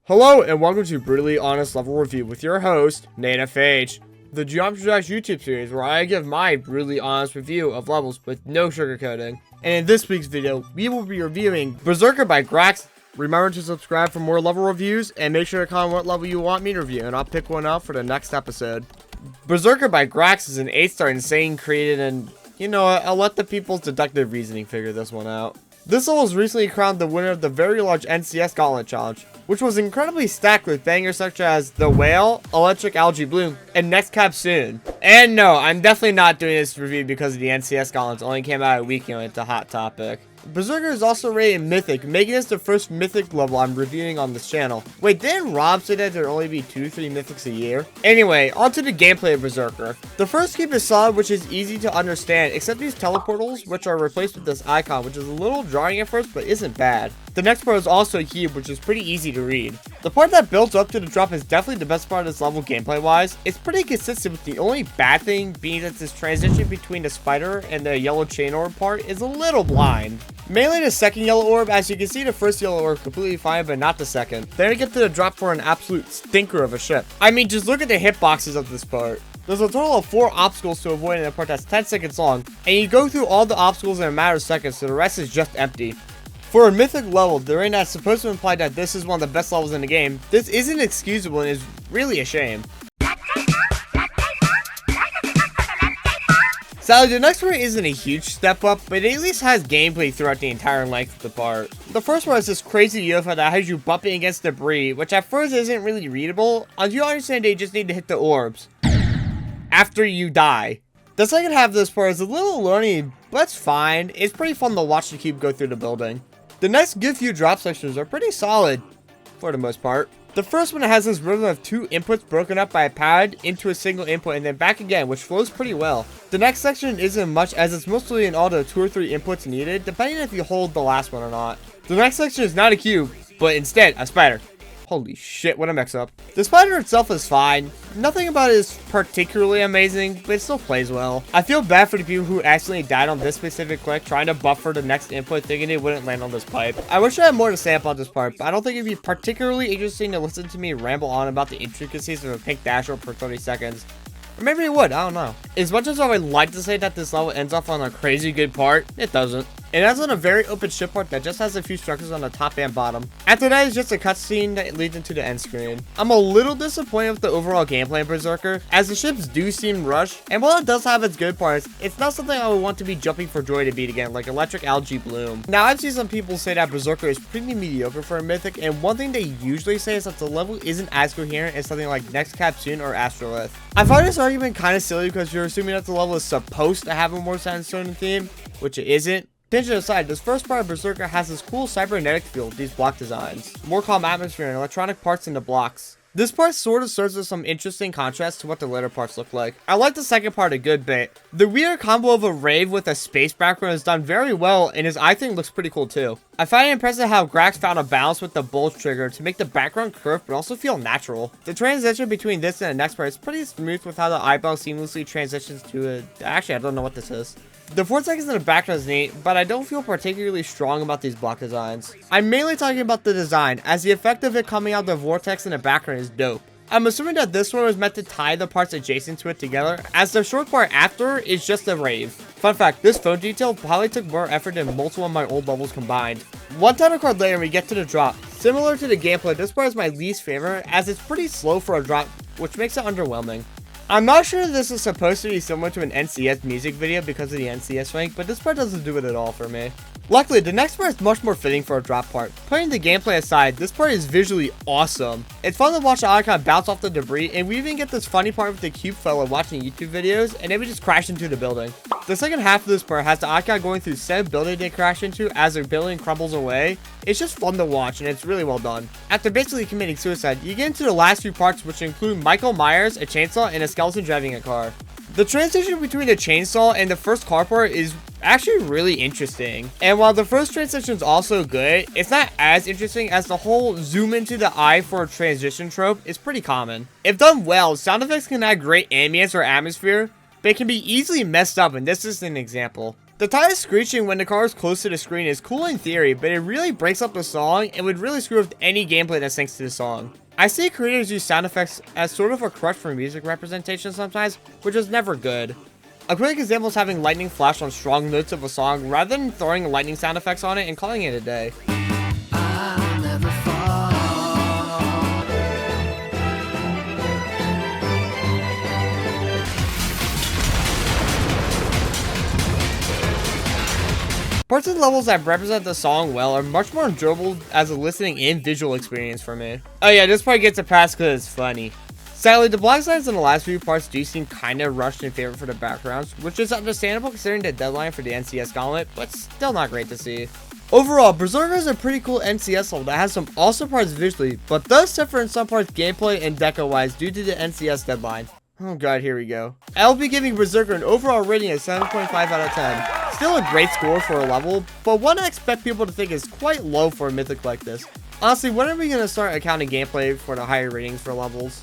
Hello and welcome to Brutally Honest Level Review with your host, NateFH, the Geometry Dash YouTube series where I give my brutally honest review of levels with no sugarcoating. And in this week's video, we will be reviewing Berserker by Grax. Remember to subscribe for more level reviews and make sure to comment what level you want me to review and I'll pick one out for the next episode. Berserker by Grax is an 8-star insane created and, you know what, I'll let the people's deductive reasoning figure this one out. This level was recently crowned the winner of the very large NCS Gauntlet Challenge, which was incredibly stacked with bangers such as The Whale, Electric Algae Bloom, and Next Cap Soon. And no, I'm definitely not doing this review because of the NCS Gauntlets only came out a week ago and it's a hot topic. Berserker is also rated Mythic, making this the first Mythic level I'm reviewing on this channel. Wait, didn't Rob say that there'd only be 2-3 Mythics a year? Anyway, onto the gameplay of Berserker. The first cube is solid, which is easy to understand, except these teleportals, which are replaced with this icon, which is a little jarring at first, but isn't bad. The next part is also a cube, which is pretty easy to read. The part that builds up to the drop is definitely the best part of this level gameplay-wise. It's pretty consistent, with the only bad thing being that this transition between the spider and the yellow chain orb part is a little blind. Mainly the second yellow orb, as you can see the first yellow orb completely fine, but not the second. Then we get to the drop for an absolute stinker of a ship. I mean, just look at the hitboxes of this part. There's a total of 4 obstacles to avoid in a part that's 10 seconds long, and you go through all the obstacles in a matter of seconds, so the rest is just empty. For a mythic level, the rating that's supposed to imply that this is one of the best levels in the game, this isn't excusable and is really a shame. Sadly, the next part isn't a huge step up, but it at least has gameplay throughout the entire length of the part. The first one is this crazy UFO that has you bumping against debris, which at first isn't really readable, until you understand they just need to hit the orbs after you die. The second half of this part is a little learning, but it's fine. It's pretty fun to watch the cube go through the building. The next good few drop sections are pretty solid, for the most part. The first one has this rhythm of 2 inputs broken up by a pad into a single input and then back again, which flows pretty well. The next section isn't much, as it's mostly in all the 2 or 3 inputs needed, depending if you hold the last one or not. The next section is not a cube, but instead a spider. Holy shit, what a mix up. The spider itself is fine. Nothing about it is particularly amazing, but it still plays well. I feel bad for the people who accidentally died on this specific click, trying to buffer the next input, thinking they wouldn't land on this pipe. I wish I had more to say about this part, but I don't think it'd be particularly interesting to listen to me ramble on about the intricacies of a pink dash orb for 30 seconds. Or maybe it would, I don't know. As much as I would like to say that this level ends off on a crazy good part, it doesn't. It ends on a very open ship part that just has a few structures on the top and bottom. After that is just a cutscene that leads into the end screen. I'm a little disappointed with the overall gameplay of Berserker, as the ships do seem rushed, and while it does have its good parts, it's not something I would want to be jumping for joy to beat again, like Electric Algae Bloom. Now, I've seen some people say that Berserker is pretty mediocre for a mythic, and one thing they usually say is that the level isn't as coherent as something like Next Cap Soon or Astrolith. I find this argument kind of silly because you're assuming that the level is supposed to have a more sandstone theme, which it isn't. Tangent aside, this first part of Berserker has this cool cybernetic feel with these block designs, more calm atmosphere and electronic parts in the blocks. This part sort of serves as some interesting contrast to what the later parts look like. I like the second part a good bit. The weird combo of a rave with a space background is done very well, and his eye thing looks pretty cool too. I find it impressive how Grax found a balance with the bulge trigger to make the background curve but also feel natural. The transition between this and the next part is pretty smooth with how the eyeball seamlessly transitions to a... Actually, I don't know what this is. The 4 seconds in the background is neat, but I don't feel particularly strong about these block designs. I'm mainly talking about the design, as the effect of it coming out the vortex in the background is dope. I'm assuming that this one was meant to tie the parts adjacent to it together, as the short part after is just a rave. Fun fact, this phone detail probably took more effort than multiple of my old levels combined. One title card later we get to the drop. Similar to the gameplay, this part is my least favorite, as it's pretty slow for a drop, which makes it underwhelming. I'm not sure this is supposed to be similar to an NCS music video because of the NCS rank, but this part doesn't do it at all for me. Luckily, the next part is much more fitting for a drop part. Putting the gameplay aside, this part is visually awesome. It's fun to watch the icon bounce off the debris, and we even get this funny part with the cube fella watching YouTube videos, and then we just crash into the building. The second half of this part has the icon going through said building they crash into as their building crumbles away. It's just fun to watch, and it's really well done. After basically committing suicide, you get into the last few parts, which include Michael Myers, a chainsaw, and a skeleton driving a car. The transition between the chainsaw and the first car part is actually really interesting. And while the first transition is also good, it's not as interesting as the whole zoom into the eye for a transition trope is pretty common. If done well, sound effects can add great ambience or atmosphere, but it can be easily messed up, and this is an example. The tires screeching when the car is close to the screen is cool in theory, but it really breaks up the song and would really screw with any gameplay that syncs to the song. I see creators use sound effects as sort of a crutch for music representation sometimes, which is never good. A quick example is having lightning flash on strong notes of a song rather than throwing lightning sound effects on it and calling it a day. Parts of the levels that represent the song well are much more enjoyable as a listening and visual experience for me. Oh yeah, this part gets a pass because it's funny. Sadly, the black lines in the last few parts do seem kinda rushed in favor for the backgrounds, which is understandable considering the deadline for the NCS gauntlet, but still not great to see. Overall, Berserker is a pretty cool NCS level that has some awesome parts visually, but does suffer in some parts gameplay and deco wise due to the NCS deadline. Oh god, here we go. I'll be giving Berserker an overall rating of 7.5 out of 10. Still a great score for a level, but one I expect people to think is quite low for a mythic like this. Honestly, when are we going to start accounting gameplay for the higher ratings for levels?